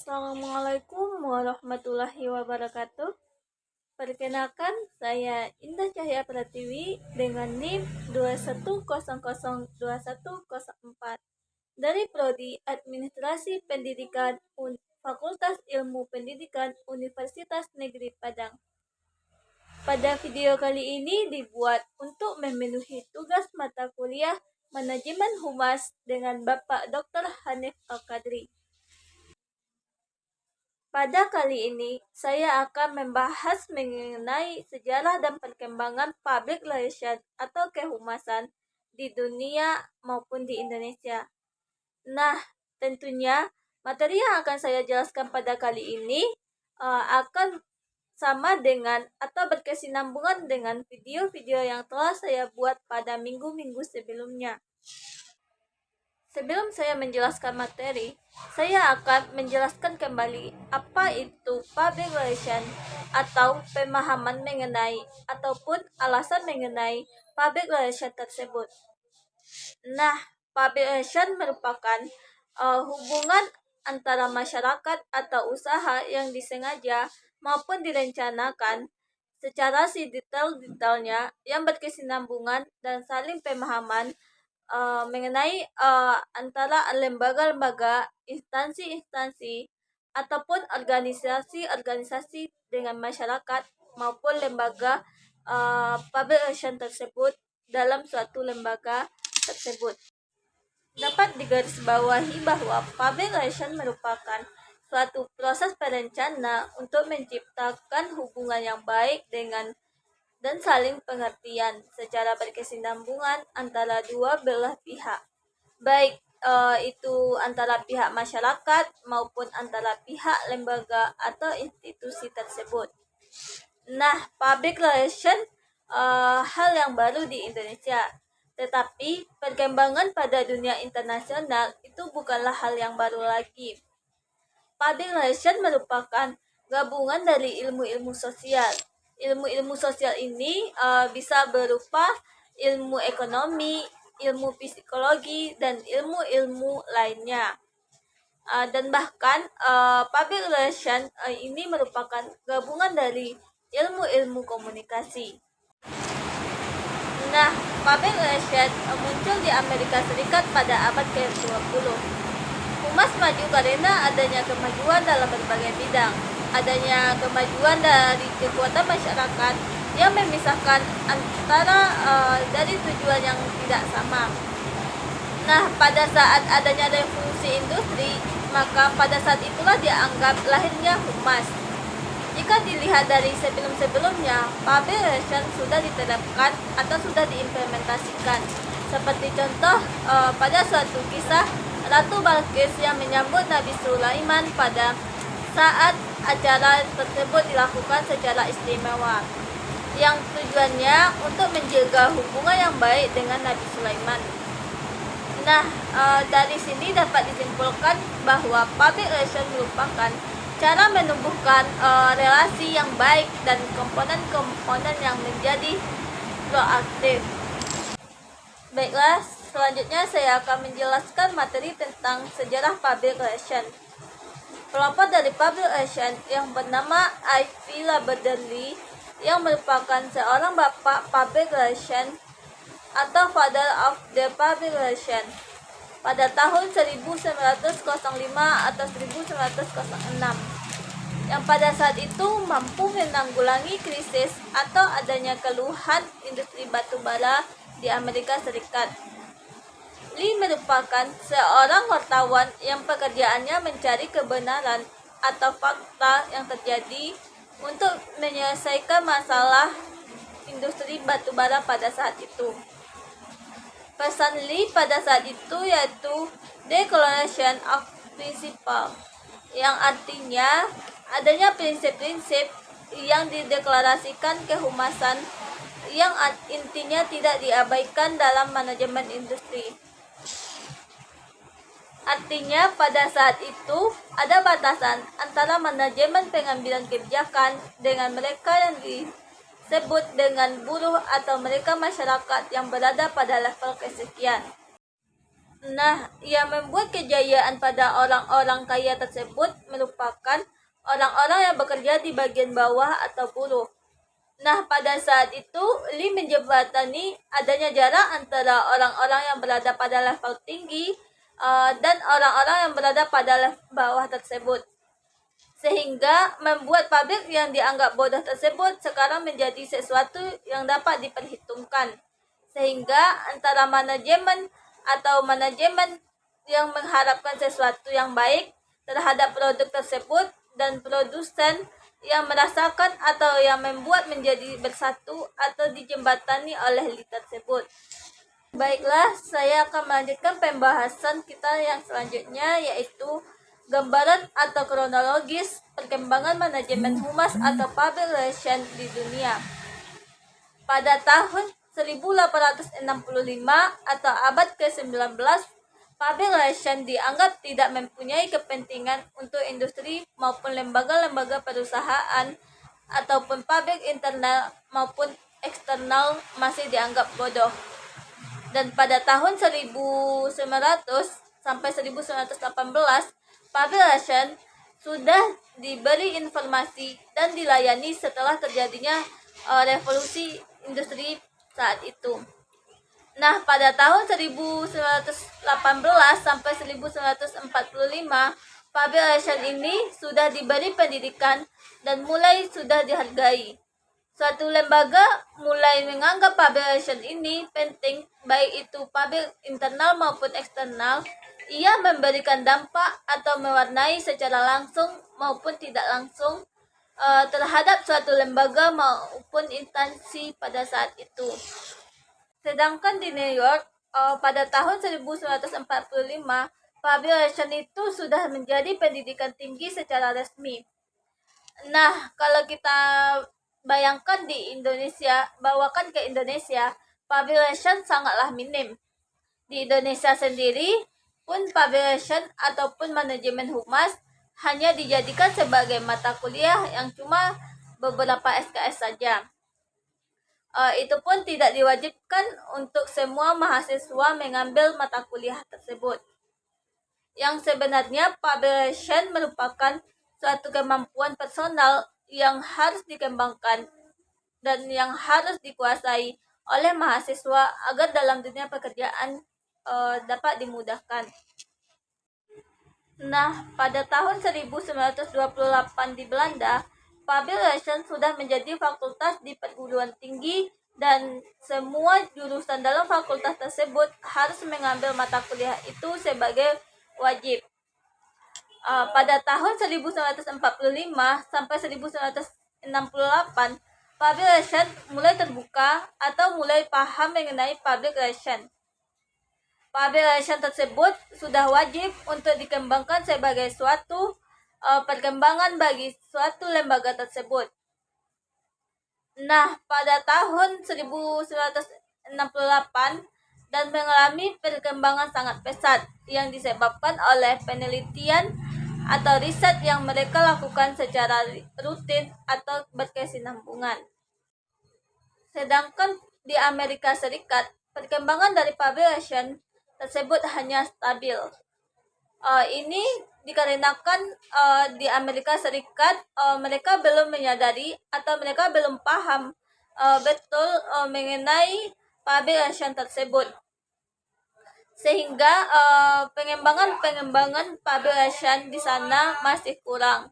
Assalamualaikum warahmatullahi wabarakatuh. Perkenalkan, saya Indah Cahya Pratiwi dengan NIM 21002104 dari Prodi Administrasi Pendidikan Fakultas Ilmu Pendidikan Universitas Negeri Padang. Pada video kali ini dibuat untuk memenuhi tugas mata kuliah Manajemen Humas dengan Bapak Dr. Hanif Al-Qadri. Pada kali ini, saya akan membahas mengenai sejarah dan perkembangan public relation atau kehumasan di dunia maupun di Indonesia. Nah, tentunya materi yang akan saya jelaskan pada kali ini akan sama dengan atau berkesinambungan dengan video-video yang telah saya buat pada minggu-minggu sebelumnya. Sebelum saya menjelaskan materi, saya akan menjelaskan kembali apa itu public relation atau pemahaman mengenai ataupun alasan mengenai public relation tersebut. Nah, public relation merupakan hubungan antara masyarakat atau usaha yang disengaja maupun direncanakan secara detail-detailnya yang berkesinambungan dan saling pemahaman mengenai antara lembaga-lembaga, instansi-instansi, ataupun organisasi-organisasi dengan masyarakat maupun lembaga public relation tersebut dalam suatu lembaga tersebut. Dapat digarisbawahi bahwa public relation merupakan suatu proses perencana untuk menciptakan hubungan yang baik dengan dan saling pengertian secara berkesinambungan antara dua belah pihak, baik itu antara pihak masyarakat maupun antara pihak lembaga atau institusi tersebut. Nah, public relation hal yang baru di Indonesia, tetapi perkembangan pada dunia internasional itu bukanlah hal yang baru lagi. Public relation merupakan gabungan dari ilmu-ilmu sosial. Ilmu-ilmu sosial ini bisa berupa ilmu ekonomi, ilmu psikologi, dan ilmu-ilmu lainnya. Dan bahkan public relation ini merupakan gabungan dari ilmu-ilmu komunikasi. Nah, public relation muncul di Amerika Serikat pada abad ke-20. Humas maju karena adanya kemajuan dalam berbagai bidang. Adanya kemajuan dari kekuatan masyarakat yang memisahkan antara dari tujuan yang tidak sama. Nah, pada saat adanya revolusi industri, maka pada saat itulah dianggap lahirnya humas. Jika dilihat dari sebelum-sebelumnya, public relation sudah diterapkan atau sudah diimplementasikan. Seperti contoh pada suatu kisah Ratu Balkis yang menyambut Nabi Sulaiman pada saat acara tersebut dilakukan secara istimewa, yang tujuannya untuk menjaga hubungan yang baik dengan Nabi Sulaiman. Nah, dari sini dapat disimpulkan bahwa public relation merupakan cara menumbuhkan relasi yang baik dan komponen-komponen yang menjadi proaktif. Baiklah, selanjutnya saya akan menjelaskan materi tentang sejarah public relation. Pelopor dari public relation yang bernama Ivy Laberderly, yang merupakan seorang bapak public relation atau father of the public relation pada tahun 1905 atau 1906, yang pada saat itu mampu menanggulangi krisis atau adanya keluhan industri batubara di Amerika Serikat. Lee merupakan seorang wartawan yang pekerjaannya mencari kebenaran atau fakta yang terjadi untuk menyelesaikan masalah industri batubara pada saat itu. Pesan Lee pada saat itu yaitu Declaration of Principle, yang artinya adanya prinsip-prinsip yang dideklarasikan kehumasan yang intinya tidak diabaikan dalam manajemen industri. Artinya pada saat itu ada batasan antara manajemen pengambilan kebijakan dengan mereka yang disebut dengan buruh atau mereka masyarakat yang berada pada level kesekian. Nah, yang membuat kejayaan pada orang-orang kaya tersebut merupakan orang-orang yang bekerja di bagian bawah atau buruh. Nah, pada saat itu, Lee menjembatani adanya jarak antara orang-orang yang berada pada level tinggi dan orang-orang yang berada pada level bawah tersebut. Sehingga membuat pabrik yang dianggap bodoh tersebut sekarang menjadi sesuatu yang dapat diperhitungkan. Sehingga antara manajemen atau manajemen yang mengharapkan sesuatu yang baik terhadap produk tersebut dan produsen yang merasakan atau yang membuat menjadi bersatu atau dijembatani oleh Lee tersebut. Baiklah, saya akan melanjutkan pembahasan kita yang selanjutnya, yaitu gambaran atau kronologis perkembangan manajemen humas atau public relations di dunia. Pada tahun 1865 atau abad ke-19, public relations dianggap tidak mempunyai kepentingan untuk industri maupun lembaga-lembaga perusahaan ataupun publik internal maupun eksternal masih dianggap bodoh. Dan pada tahun 1900 sampai 1918, public relations sudah diberi informasi dan dilayani setelah terjadinya revolusi industri saat itu. Nah, pada tahun 1918 sampai 1945, public relations ini sudah diberi pendidikan dan mulai sudah dihargai. Suatu lembaga mulai menganggap public relations ini penting, baik itu publik internal maupun eksternal. Ia memberikan dampak atau mewarnai secara langsung maupun tidak langsung terhadap suatu lembaga maupun instansi pada saat itu. Sedangkan di New York pada tahun 1945, public relations itu sudah menjadi pendidikan tinggi secara resmi. Nah, kalau kita bayangkan di Indonesia, bawakan ke Indonesia, public relations sangatlah minim. Di Indonesia sendiri pun public relations ataupun manajemen humas hanya dijadikan sebagai mata kuliah yang cuma beberapa SKS saja. Itu pun tidak diwajibkan untuk semua mahasiswa mengambil mata kuliah tersebut. Yang sebenarnya public relations merupakan suatu kemampuan personal yang harus dikembangkan dan yang harus dikuasai oleh mahasiswa agar dalam dunia pekerjaan dapat dimudahkan. Nah, pada tahun 1928 di Belanda, public relations sudah menjadi fakultas di perguruan tinggi dan semua jurusan dalam fakultas tersebut harus mengambil mata kuliah itu sebagai wajib. Pada tahun 1945 sampai 1968, public relations mulai terbuka atau mulai paham mengenai public relations. Public relations tersebut sudah wajib untuk dikembangkan sebagai suatu perkembangan bagi suatu lembaga tersebut. Nah, pada tahun 1968 dan mengalami perkembangan sangat pesat yang disebabkan oleh penelitian atau riset yang mereka lakukan secara rutin atau berkesinambungan. Sedangkan di Amerika Serikat, perkembangan dari public relations tersebut hanya stabil. Ini dikarenakan di Amerika Serikat mereka belum menyadari atau mereka belum paham betul mengenai public relations tersebut, sehingga pengembangan public relations di sana masih kurang.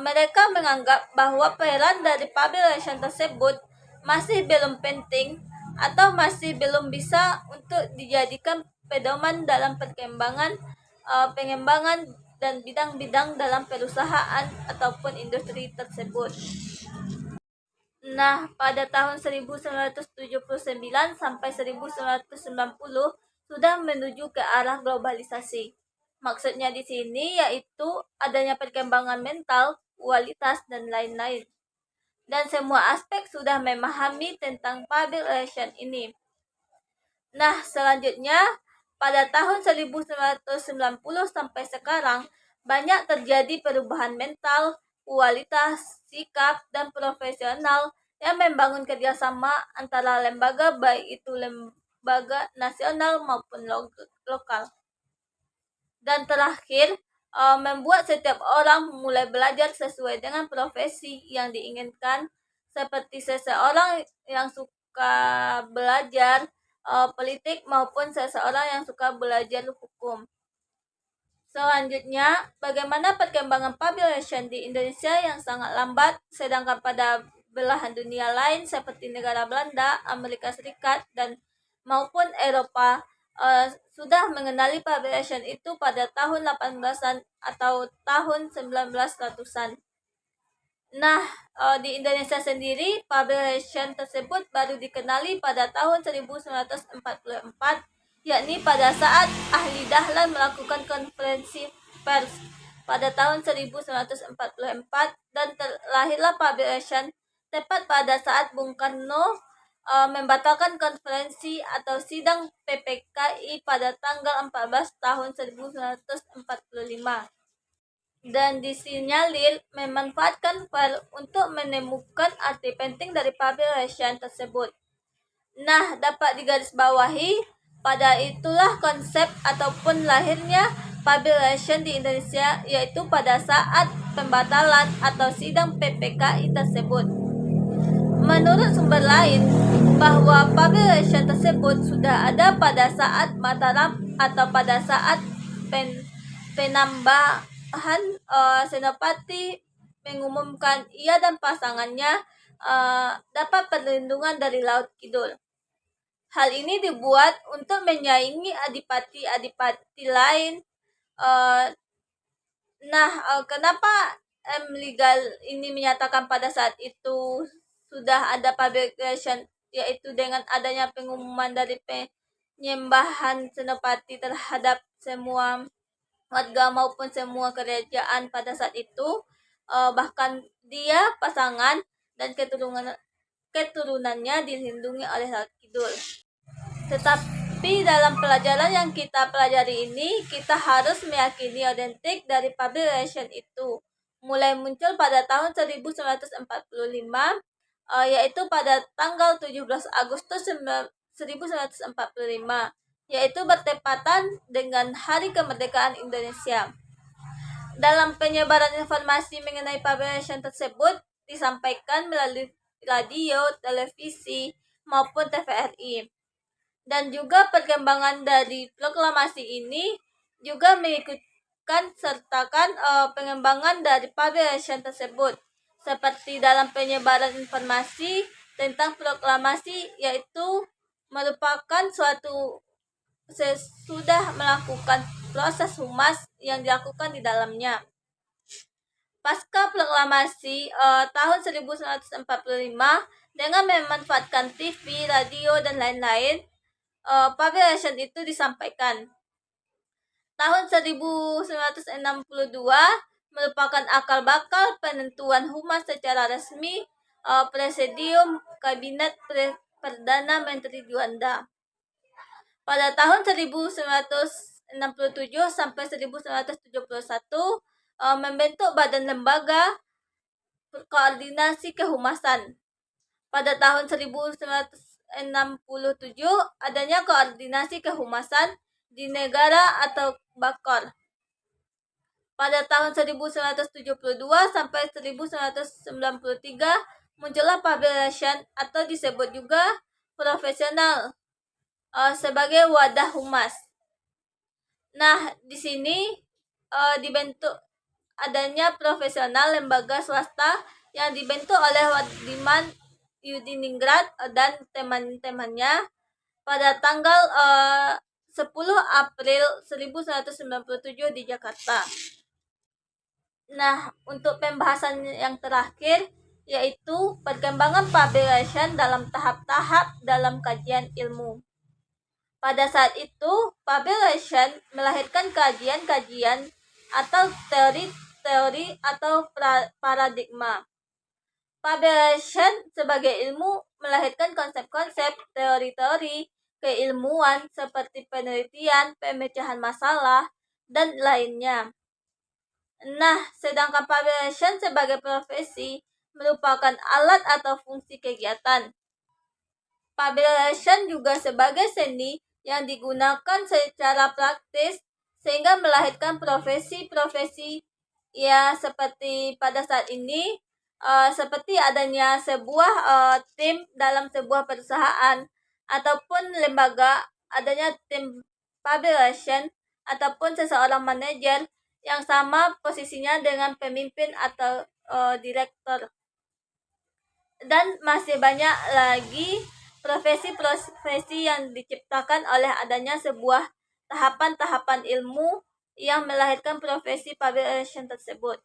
Mereka menganggap bahwa peran dari public relations tersebut masih belum penting atau masih belum bisa untuk dijadikan pedoman dalam pengembangan dan bidang-bidang dalam perusahaan ataupun industri tersebut. Nah, pada tahun 1979 sampai 1990 sudah menuju ke arah globalisasi. Maksudnya di sini yaitu adanya perkembangan mental, kualitas, dan lain-lain. Dan semua aspek sudah memahami tentang public relations ini. Nah, selanjutnya pada tahun 1990 sampai sekarang banyak terjadi perubahan mental, kualitas, sikap, dan profesional yang membangun kerjasama antara lembaga, baik itu lembaga nasional maupun lokal. Dan terakhir, membuat setiap orang mulai belajar sesuai dengan profesi yang diinginkan, seperti seseorang yang suka belajar politik maupun seseorang yang suka belajar hukum. Selanjutnya, bagaimana perkembangan publication di Indonesia yang sangat lambat, sedangkan pada belahan dunia lain seperti negara Belanda, Amerika Serikat, dan maupun Eropa sudah mengenali publication itu pada tahun 18-an atau tahun 1900-an. Nah, di Indonesia sendiri, publication tersebut baru dikenali pada tahun 1944, yakni pada saat Ahli Dahlan melakukan konferensi pers pada tahun 1944, dan terlahirlah publication tepat pada saat Bung Karno membatalkan konferensi atau sidang PPKI pada tanggal 14 tahun 1945, dan disinyalir memanfaatkan file untuk menemukan arti penting dari publication tersebut. Nah, dapat digarisbawahi, pada itulah konsep ataupun lahirnya publication di Indonesia, yaitu pada saat pembatalan atau sidang PPKI tersebut. Menurut sumber lain, bahwa publication tersebut sudah ada pada saat Mataram atau pada saat penambahan Senopati mengumumkan ia dan pasangannya dapat perlindungan dari Laut Kidul. Hal ini dibuat untuk menyaingi adipati-adipati lain. Kenapa legal ini menyatakan pada saat itu sudah ada publication, yaitu dengan adanya pengumuman dari penyembahan Senopati terhadap semua warga maupun semua kerajaan pada saat itu, bahkan dia, pasangan, dan keturunannya dilindungi oleh Laut Kidul. Tetapi dalam pelajaran yang kita pelajari ini, kita harus meyakini otentik dari publication itu mulai muncul pada tahun 1945, yaitu pada tanggal 17 Agustus 1945, yaitu bertepatan dengan Hari Kemerdekaan Indonesia. Dalam penyebaran informasi mengenai publication tersebut disampaikan melalui radio, televisi, maupun TVRI. Dan juga perkembangan dari proklamasi ini juga mengikutkan sertakan pengembangan dari publication tersebut, seperti dalam penyebaran informasi tentang proklamasi, yaitu merupakan suatu sesudah melakukan proses humas yang dilakukan di dalamnya. Pasca proklamasi tahun 1945, dengan memanfaatkan TV, radio, dan lain-lain, publication itu disampaikan. Tahun 1962 merupakan akal bakal penentuan humas secara resmi Presidium Kabinet Perdana Menteri Juanda. Pada tahun 1967 sampai 1971 membentuk Badan Lembaga Koordinasi Kehumasan. Pada tahun 1967 adanya koordinasi kehumasan di negara atau Bakor. Pada tahun 1972 sampai 1993 muncullah publication atau disebut juga profesional sebagai wadah humas. Nah, di sini dibentuk adanya profesional lembaga swasta yang dibentuk oleh Wadiman Yudiningrat dan teman-temannya pada tanggal 10 April 1997 di Jakarta. Nah, untuk pembahasan yang terakhir, yaitu perkembangan publication dalam tahap-tahap dalam kajian ilmu. Pada saat itu, publication melahirkan kajian-kajian atau teori-teori atau paradigma. Publication sebagai ilmu melahirkan konsep-konsep, teori-teori keilmuan seperti penelitian, pemecahan masalah, dan lainnya. Nah, sedangkan publication sebagai profesi merupakan alat atau fungsi kegiatan. Publication juga sebagai seni yang digunakan secara praktis sehingga melahirkan profesi-profesi ya seperti pada saat ini, seperti adanya sebuah tim dalam sebuah perusahaan ataupun lembaga, adanya tim public relation ataupun seseorang manajer yang sama posisinya dengan pemimpin atau direktur. Dan masih banyak lagi profesi-profesi yang diciptakan oleh adanya sebuah tahapan-tahapan ilmu yang melahirkan profesi public relation tersebut.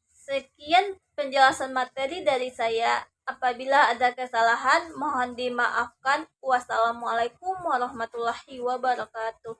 Sekian penjelasan materi dari saya. Apabila ada kesalahan, mohon dimaafkan. Wassalamualaikum warahmatullahi wabarakatuh.